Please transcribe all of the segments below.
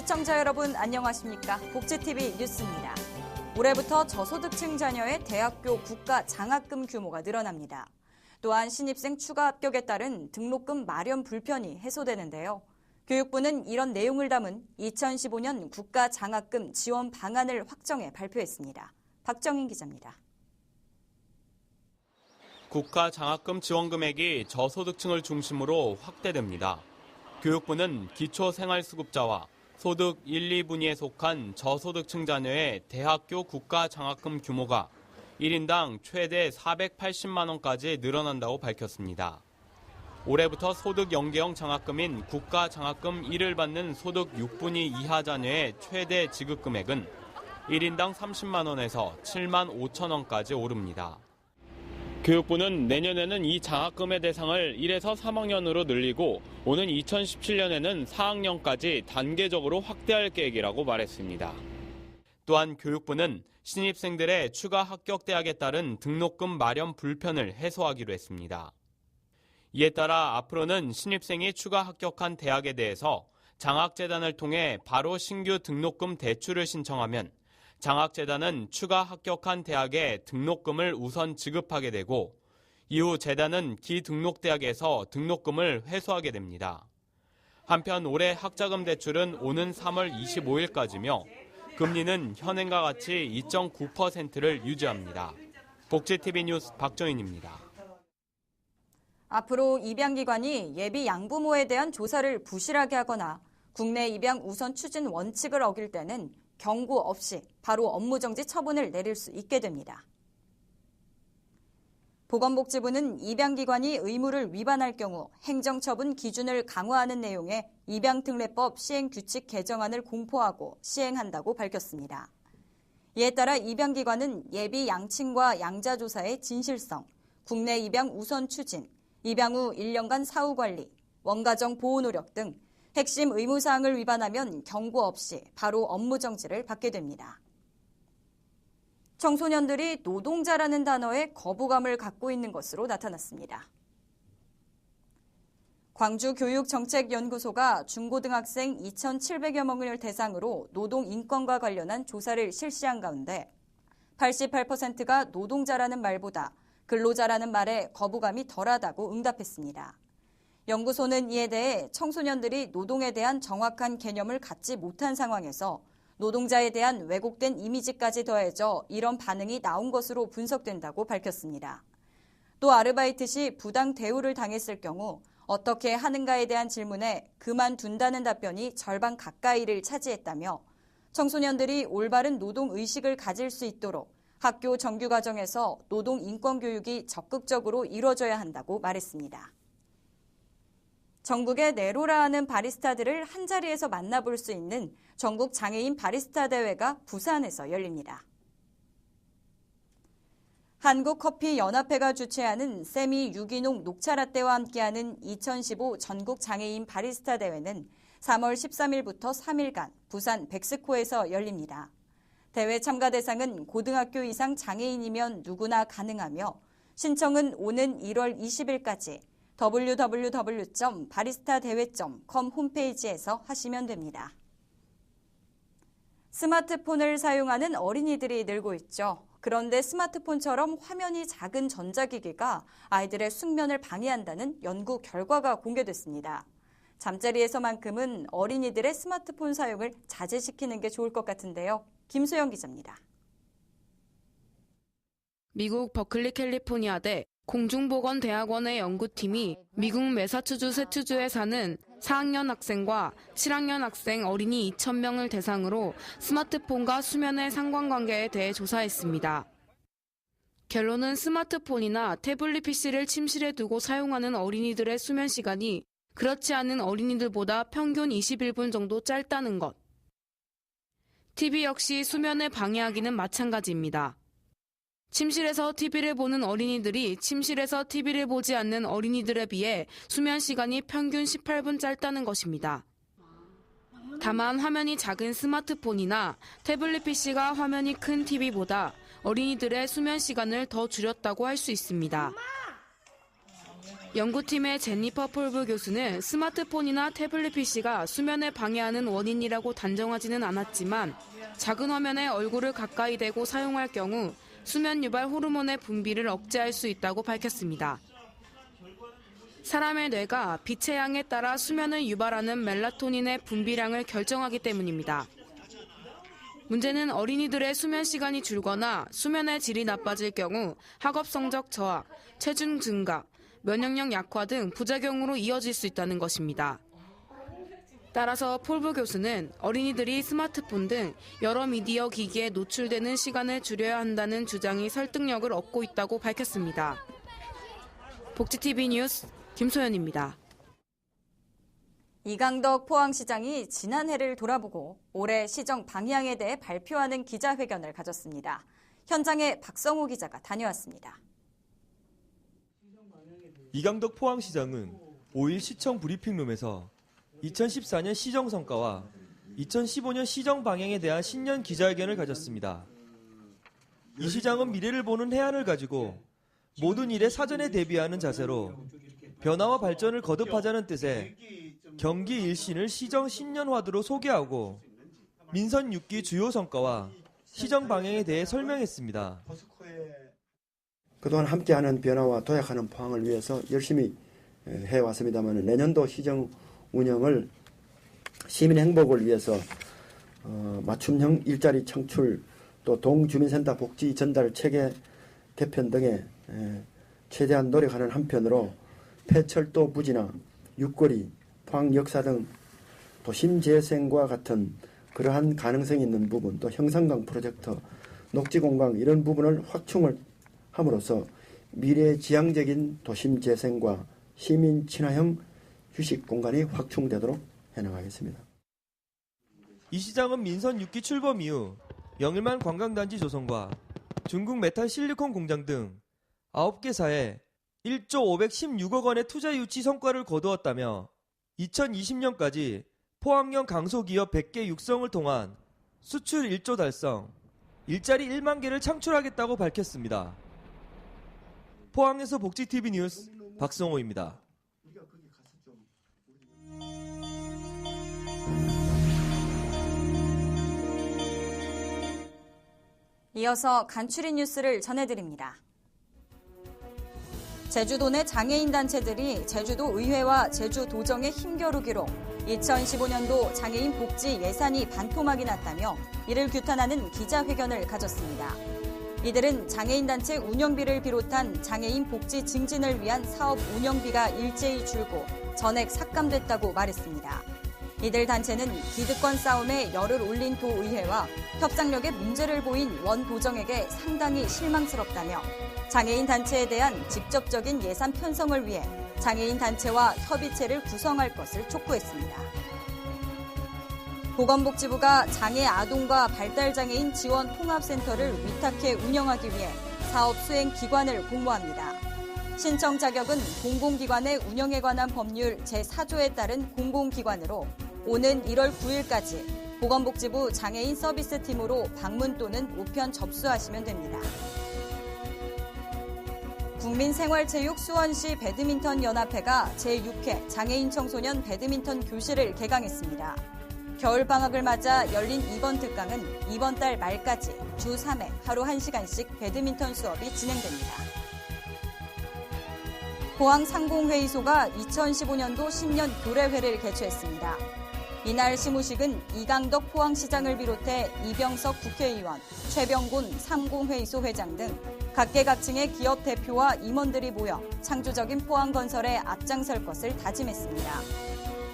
시청자 여러분 안녕하십니까? 복지TV 뉴스입니다. 올해부터 저소득층 자녀의 대학교 국가 장학금 규모가 늘어납니다. 또한 신입생 추가 합격에 따른 등록금 마련 불편이 해소되는데요. 교육부는 이런 내용을 담은 2015년 국가 장학금 지원 방안을 확정해 발표했습니다. 박정인 기자입니다. 국가 장학금 지원 금액이 저소득층을 중심으로 확대됩니다. 교육부는 기초생활수급자와 소득 1, 2분위에 속한 저소득층 자녀의 대학교 국가 장학금 규모가 1인당 최대 480만 원까지 늘어난다고 밝혔습니다. 올해부터 소득 연계형 장학금인 국가 장학금 1을 받는 소득 6분위 이하 자녀의 최대 지급 금액은 1인당 30만 원에서 7만 5천 원까지 오릅니다. 교육부는 내년에는 이 장학금의 대상을 1에서 3학년으로 늘리고 오는 2017년에는 4학년까지 단계적으로 확대할 계획이라고 말했습니다. 또한 교육부는 신입생들의 추가 합격 대학에 따른 등록금 마련 불편을 해소하기로 했습니다. 이에 따라 앞으로는 신입생이 추가 합격한 대학에 대해서 장학재단을 통해 바로 신규 등록금 대출을 신청하면 장학재단은 추가 합격한 대학에 등록금을 우선 지급하게 되고 이후 재단은 기등록대학에서 등록금을 회수하게 됩니다. 한편 올해 학자금 대출은 오는 3월 25일까지며 금리는 현행과 같이 2.9%를 유지합니다. 복지TV 뉴스 박정인입니다. 앞으로 입양기관이 예비 양부모에 대한 조사를 부실하게 하거나 국내 입양 우선 추진 원칙을 어길 때는 경고 없이 바로 업무정지 처분을 내릴 수 있게 됩니다. 보건복지부는 입양기관이 의무를 위반할 경우 행정처분 기준을 강화하는 내용의 입양특례법 시행규칙 개정안을 공포하고 시행한다고 밝혔습니다. 이에 따라 입양기관은 예비 양친과 양자조사의 진실성, 국내 입양 우선 추진, 입양 후 1년간 사후관리, 원가정 보호 노력 등 핵심 의무사항을 위반하면 경고 없이 바로 업무정지를 받게 됩니다. 청소년들이 노동자라는 단어에 거부감을 갖고 있는 것으로 나타났습니다. 광주교육정책연구소가 중고등학생 2,700여 명을 대상으로 노동인권과 관련한 조사를 실시한 가운데 88%가 노동자라는 말보다 근로자라는 말에 거부감이 덜하다고 응답했습니다. 연구소는 이에 대해 청소년들이 노동에 대한 정확한 개념을 갖지 못한 상황에서 노동자에 대한 왜곡된 이미지까지 더해져 이런 반응이 나온 것으로 분석된다고 밝혔습니다. 또 아르바이트 시 부당 대우를 당했을 경우 어떻게 하는가에 대한 질문에 그만둔다는 답변이 절반 가까이를 차지했다며 청소년들이 올바른 노동 의식을 가질 수 있도록 학교 정규과정에서 노동 인권 교육이 적극적으로 이루어져야 한다고 말했습니다. 전국의 네로라 하는 바리스타들을 한자리에서 만나볼 수 있는 전국 장애인 바리스타 대회가 부산에서 열립니다. 한국커피연합회가 주최하는 세미 유기농 녹차라떼와 함께하는 2015 전국 장애인 바리스타 대회는 3월 13일부터 3일간 부산 백스코에서 열립니다. 대회 참가 대상은 고등학교 이상 장애인이면 누구나 가능하며 신청은 오는 1월 20일까지 www.barista대회.com 홈페이지에서 하시면 됩니다. 스마트폰을 사용하는 어린이들이 늘고 있죠. 그런데 스마트폰처럼 화면이 작은 전자기기가 아이들의 숙면을 방해한다는 연구 결과가 공개됐습니다. 잠자리에서만큼은 어린이들의 스마트폰 사용을 자제시키는 게 좋을 것 같은데요. 김소영 기자입니다. 미국 버클리 캘리포니아대 공중보건대학원의 연구팀이 미국 매사추세츠주에 사는 4학년 학생과 7학년 학생 어린이 2,000명을 대상으로 스마트폰과 수면의 상관관계에 대해 조사했습니다. 결론은 스마트폰이나 태블릿 PC를 침실에 두고 사용하는 어린이들의 수면 시간이 그렇지 않은 어린이들보다 평균 21분 정도 짧다는 것. TV 역시 수면을 방해하기는 마찬가지입니다. 침실에서 TV를 보는 어린이들이 침실에서 TV를 보지 않는 어린이들에 비해 수면 시간이 평균 18분 짧다는 것입니다. 다만 화면이 작은 스마트폰이나 태블릿 PC가 화면이 큰 TV보다 어린이들의 수면 시간을 더 줄였다고 할 수 있습니다. 연구팀의 제니퍼 폴브 교수는 스마트폰이나 태블릿 PC가 수면을 방해하는 원인이라고 단정하지는 않았지만 작은 화면에 얼굴을 가까이 대고 사용할 경우 수면 유발 호르몬의 분비를 억제할 수 있다고 밝혔습니다. 사람의 뇌가 빛의 양에 따라 수면을 유발하는 멜라토닌의 분비량을 결정하기 때문입니다. 문제는 어린이들의 수면 시간이 줄거나 수면의 질이 나빠질 경우 학업 성적 저하, 체중 증가, 면역력 약화 등 부작용으로 이어질 수 있다는 것입니다. 따라서 폴브 교수는 어린이들이 스마트폰 등 여러 미디어 기기에 노출되는 시간을 줄여야 한다는 주장이 설득력을 얻고 있다고 밝혔습니다. 복지TV 뉴스 김소연입니다. 이강덕 포항시장이 지난해를 돌아보고 올해 시정 방향에 대해 발표하는 기자회견을 가졌습니다. 현장에 박성호 기자가 다녀왔습니다. 이강덕 포항시장은 5일 시청 브리핑룸에서 2014년 시정 성과와 2015년 시정 방향에 대한 신년 기자회견을 가졌습니다. 이 시장은 미래를 보는 해안을 가지고 모든 일에 사전에 대비하는 자세로 변화와 발전을 거듭하자는 뜻의 경기 일신을 시정 신년화두로 소개하고 민선 6기 주요 성과와 시정 방향에 대해 설명했습니다. 그동안 함께하는 변화와 도약하는 포항을 위해서 열심히 해왔습니다만 내년도 시정 운영을 시민 행복을 위해서 맞춤형 일자리 창출, 또 동주민센터 복지 전달 체계 개편 등에 최대한 노력하는 한편으로 폐철도 부지나 육거리, 포항 역사 등 도심 재생과 같은 그러한 가능성이 있는 부분, 또 형산강 프로젝트, 녹지공강 이런 부분을 확충을 함으로써 미래지향적인 도심 재생과 시민 친화형 휴식 공간이 확충되도록 해나가겠습니다. 이 시장은 민선 6기 출범 이후 영일만 관광단지 조성과 중국 메탈 실리콘 공장 등 9개사에 1조 516억 원의 투자 유치 성과를 거두었다며 2020년까지 포항형 강소기업 100개 육성을 통한 수출 1조 달성, 일자리 1만 개를 창출하겠다고 밝혔습니다. 포항에서 복지TV 뉴스 박성호입니다. 이어서 간추린 뉴스를 전해드립니다. 제주도 내 장애인 단체들이 제주도 의회와 제주도정에 힘겨루기로 2015년도 장애인 복지 예산이 반토막이 났다며 이를 규탄하는 기자회견을 가졌습니다. 이들은 장애인 단체 운영비를 비롯한 장애인 복지 증진을 위한 사업 운영비가 일제히 줄고 전액 삭감됐다고 말했습니다. 이들 단체는 기득권 싸움에 열을 올린 도의회와 협상력에 문제를 보인 원도정에게 상당히 실망스럽다며 장애인 단체에 대한 직접적인 예산 편성을 위해 장애인 단체와 협의체를 구성할 것을 촉구했습니다. 보건복지부가 장애 아동과 발달장애인 지원 통합센터를 위탁해 운영하기 위해 사업 수행 기관을 공모합니다. 신청 자격은 공공기관의 운영에 관한 법률 제4조에 따른 공공기관으로 오는 1월 9일까지 보건복지부 장애인 서비스팀으로 방문 또는 우편 접수하시면 됩니다. 국민생활체육 수원시 배드민턴 연합회가 제6회 장애인 청소년 배드민턴 교실을 개강했습니다. 겨울방학을 맞아 열린 이번 특강은 이번 달 말까지 주 3회 하루 1시간씩 배드민턴 수업이 진행됩니다. 포항 상공회의소가 2015년도 신년 교례회를 개최했습니다. 이날 시무식은 이강덕 포항시장을 비롯해 이병석 국회의원, 최병곤 상공회의소 회장 등 각계각층의 기업 대표와 임원들이 모여 창조적인 포항건설에 앞장설 것을 다짐했습니다.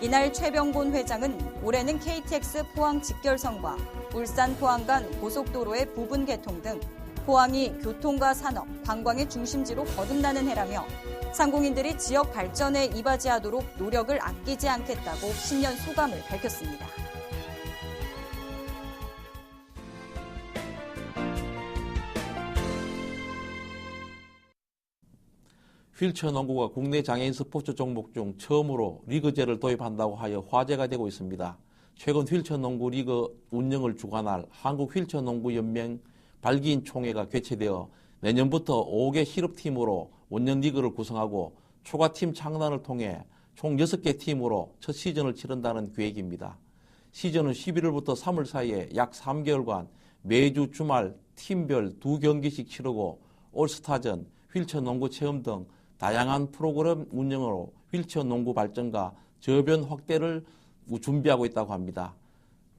이날 최병곤 회장은 올해는 KTX 포항 직결선과 울산 포항 간 고속도로의 부분 개통 등 포항이 교통과 산업, 관광의 중심지로 거듭나는 해라며 상공인들이 지역 발전에 이바지하도록 노력을 아끼지 않겠다고 신년 소감을 밝혔습니다. 휠체어 농구가 국내 장애인 스포츠 종목 중 처음으로 리그제를 도입한다고 하여 화제가 되고 있습니다. 최근 휠체어 농구 리그 운영을 주관할 한국 휠체어 농구 연맹 발기인 총회가 개최되어 내년부터 5개 실업팀으로 원년 리그를 구성하고 초과팀 창단을 통해 총 6개 팀으로 첫 시즌을 치른다는 계획입니다. 시즌은 11월부터 3월 사이에 약 3개월간 매주 주말 팀별 2경기씩 치르고 올스타전, 휠체어 농구 체험 등 다양한 프로그램 운영으로 휠체어 농구 발전과 저변 확대를 준비하고 있다고 합니다.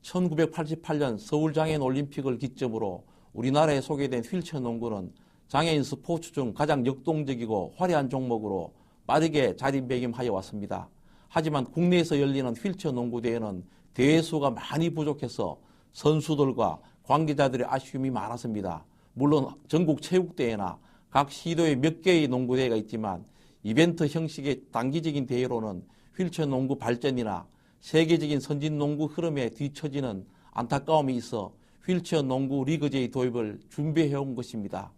1988년 서울장애인 올림픽을 기점으로 우리나라에 소개된 휠체어 농구는 장애인 스포츠 중 가장 역동적이고 화려한 종목으로 빠르게 자리매김하여 왔습니다. 하지만 국내에서 열리는 휠체어 농구 대회는 대회 수가 많이 부족해서 선수들과 관계자들의 아쉬움이 많았습니다. 물론 전국 체육대회나 각 시도에 몇 개의 농구대회가 있지만 이벤트 형식의 단기적인 대회로는 휠체어 농구 발전이나 세계적인 선진 농구 흐름에 뒤처지는 안타까움이 있어 휠체어 농구 리그제의 도입을 준비해온 것입니다.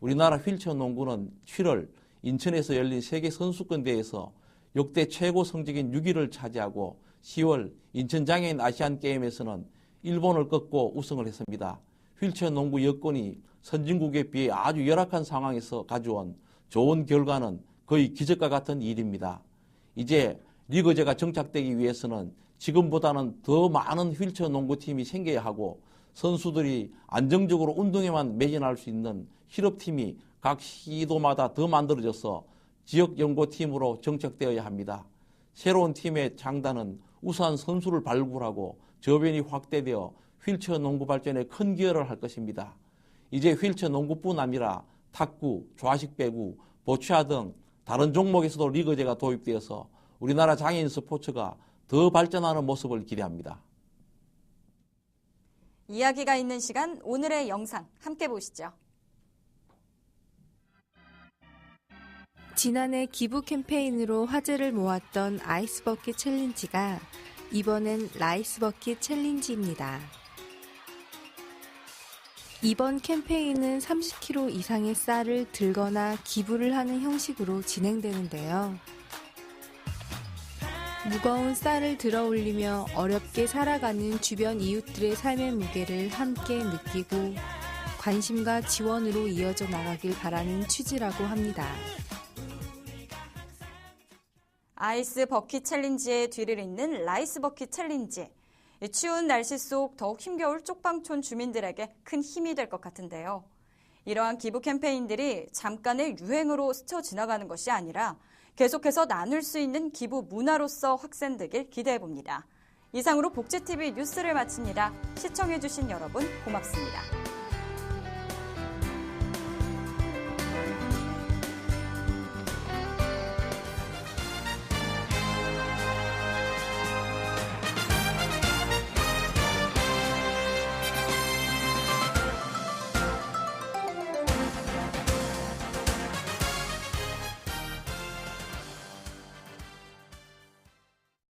우리나라 휠체어 농구는 7월 인천에서 열린 세계 선수권 대회에서 역대 최고 성적인 6위를 차지하고 10월 인천 장애인 아시안 게임에서는 일본을 꺾고 우승을 했습니다. 휠체어 농구 여건이 선진국에 비해 아주 열악한 상황에서 가져온 좋은 결과는 거의 기적과 같은 일입니다. 이제 리그제가 정착되기 위해서는 지금보다는 더 많은 휠체어 농구팀이 생겨야 하고 선수들이 안정적으로 운동에만 매진할 수 있는 실업팀이 각 시도마다 더 만들어져서 지역연고팀으로 정착되어야 합니다. 새로운 팀의 창단은 우수한 선수를 발굴하고 저변이 확대되어 휠체어 농구 발전에 큰 기여를 할 것입니다. 이제 휠체어 농구뿐 아니라 탁구, 좌식 배구, 보추아 등 다른 종목에서도 리그제가 도입되어서 우리나라 장애인 스포츠가 더 발전하는 모습을 기대합니다. 이야기가 있는 시간, 오늘의 영상 함께 보시죠. 지난해 기부 캠페인으로 화제를 모았던 아이스버킷 챌린지가 이번엔 라이스버킷 챌린지입니다. 이번 캠페인은 30kg 이상의 쌀을 들거나 기부를 하는 형식으로 진행되는데요. 무거운 쌀을 들어 올리며 어렵게 살아가는 주변 이웃들의 삶의 무게를 함께 느끼고 관심과 지원으로 이어져 나가길 바라는 취지라고 합니다. 아이스 버킷 챌린지의 뒤를 잇는 라이스 버킷 챌린지. 추운 날씨 속 더욱 힘겨울 쪽방촌 주민들에게 큰 힘이 될 것 같은데요. 이러한 기부 캠페인들이 잠깐의 유행으로 스쳐 지나가는 것이 아니라 계속해서 나눌 수 있는 기부 문화로서 확산되길 기대해봅니다. 이상으로 복지TV 뉴스를 마칩니다. 시청해주신 여러분 고맙습니다.